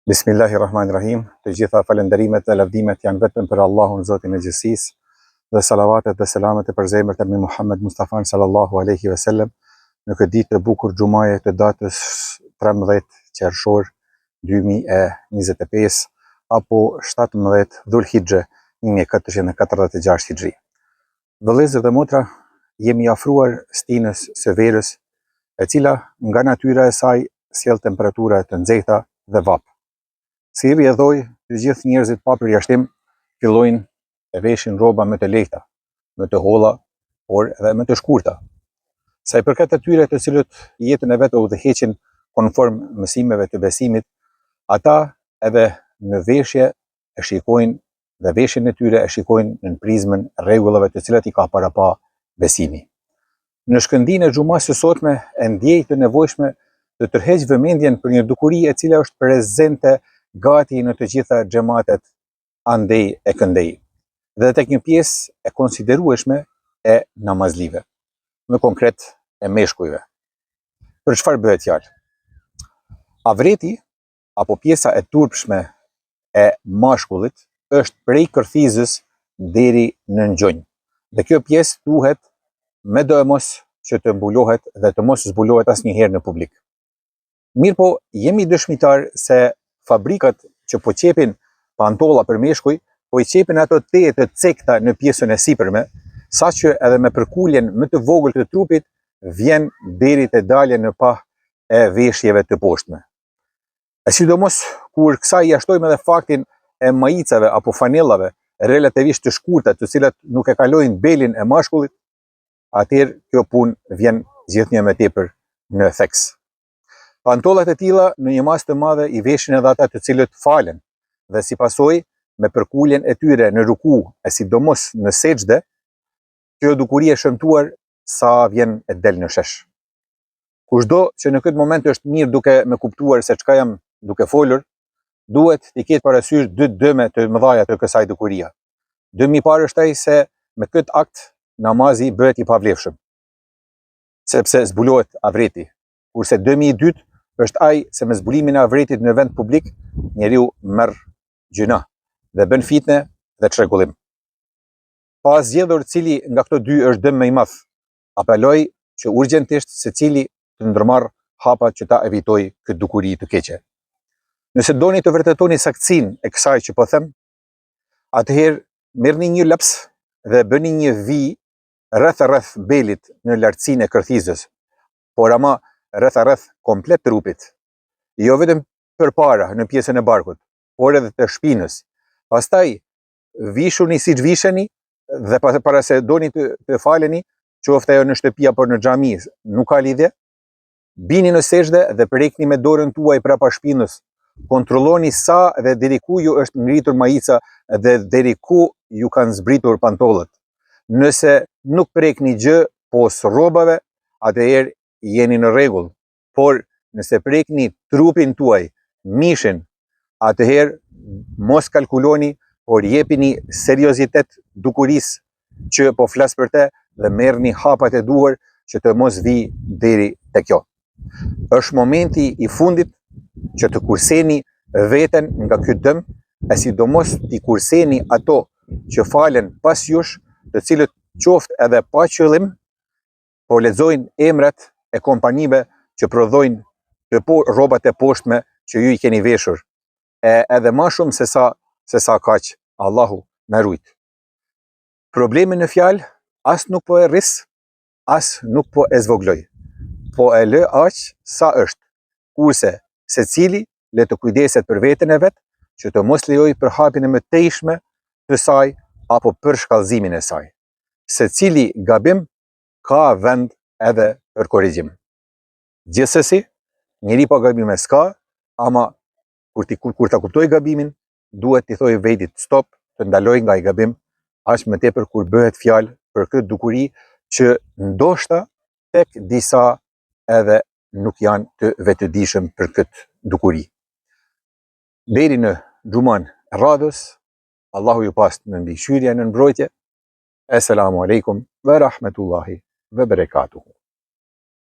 Bismillahirrahmanirrahim. Të gjitha falënderimet dhe lavdimet janë vetëm për Allahun Zotin e gjithësisë, dhe salavatet dhe selamet e përzemërt e Muhammed Mustafa sallallahu alaihi wasallam në këtë ditë të bukur xumaje të datës 13 qershor 2025 apo 17 Dhulhixhe 1446 Hijri. Vëllezër dhe motra, jemi afruar stinës së verës, e cila nga natyra e saj sjell temperatura të nxehta dhe vapë. Si i rrjedhoi, të gjithë njerëzit pa përjashtim fillojnë të veshin rroba më të lehta, më të holla, por edhe më të shkurta. Sa i përket atyre të cilët jetën e vet udhëheqin konform mësimeve të besimit, ata edhe në veshje e shikojnë dhe veshjen e tyre e shikojnë në prizmën e rregullave të cilat i ka parapa besimi. Në shkëndinë e xumas së sotme e ndjej të nevojshme të tërheq vëmendjen për një dukuri e cila është prezente gati në të gjitha xhamatet andej e këndej, dhe tek një pjesë e konsiderueshme e namazlive, më konkret e meshkujve. Për çfarë bëhet fjalë? Avreti apo pjesa e turpshme e mashkullit është prej kërthizës deri në ngjonjë, dhe kjo pjesë duhet me do e mos që të mbulohet dhe të mos zbulohet asnjëherë në publik. Mirë po, jemi dëshmitar se fabrikat që po qepin pantolla për meshkuj, po i qepin ato teje të cekta në pjesën e sipërme, saqë edhe me përkuljen më të vogël të trupit vjen deri te dalja në pah e veshjeve të poshtme. E sidomos kur kësaj jashtojmë edhe faktin e maicave apo fanellave relativisht të shkurta, të cilat nuk e kalojnë belin e mashkullit, atëherë kjo punë vjen gjithnjë më tepër në theks. Pantollat e tilla në një masë të madhe i veshin edhe ata të cilët falen, dhe si pasojë me përkuljen e tyre në ruku e sidomos në sejdë, kjo dukuri e shëmtuar sa vjen e del në shesh. Kushdo që në këtë moment është mirë duke me kuptuar se çka jam duke folur, duhet t'i ketë parasysh dy dëme të mëdha të kësaj dukurie. Dëmi i parë është ai se me këtë akt namazi bëhet i pavlefshëm, sepse zbulohet avreti, kurse dëmi i dytë është ai se me zbulimin e avretit në vend publik, njeriu merr gjuna dhe bën fitne dhe çrregullim. Pa zgjedhur cili nga këto dy është dëm më i madh, apeloj që urgjentisht secili të ndërmarr hapat që ta evitoj këtë dukuri të keqe. Nëse doni të vërtetoni saktësinë e kësaj që po them, atëherë merrni një laps dhe bëni një vi rreth belit në lartësinë e kërthizës, por ama rreth komplet trupit, jo vetëm përpara në pjesën e barkut, por edhe të shpinës. Pastaj vishuni siç visheni dhe para se doni të faleni, qoftë ajo në shtëpi apo në xhami, nuk ka lidhje. Bini në sejdë dhe prekni me dorën tuaj prapa shpinës. Kontrolloni sa dhe deri ku ju është ngritur maica dhe deri ku ju kanë zbritur pantollat. Nëse nuk prekni gjë pos rrobave, atëherë jeni në rregull, por nëse prekni trupin tuaj, mishin, atëherë mos kalkuloni, por jepini seriozitet dukurisë që po flas për te dhe merrni hapat e duhur që të mos vi deri te kjo. Është momenti i fundit që të kurseni veten nga ky dëm, e sidomos t'i kurseni ato që falen pas jush, të cilët qoftë edhe pa qëllim, po lexojnë emrat e kompanive që prodhojnë rrobat e poshtme që ju i keni veshur, edhe më shumë se sa kaq, Allahu na rujt. Problemi në fjalë as nuk po e rris, as nuk po e zvogloj, po e lë aq sa është, kurse secili le të kujdeset për veten e vet, që të mos lejoj përhapjen e mëtejshme të saj apo për shkallëzimin e saj. Secili gabim ka vend edhe për korrigjim. Gjithsesi, njeri pa gabime s'ka, ama kur ta kuptoj gabimin, duhet t'i thoj vetit stop, të ndaloj nga i gabim, aq më tepër kur bëhet fjalë për këtë dukuri që ndoshta tek disa edhe nuk janë të vetëdijshëm për këtë dukuri. Deri në xhuman radhës, Allahu ju past në mbikëqyrje, në mbrojtje. Esselamu alaikum ve rahmetullahi ve berekatuhu.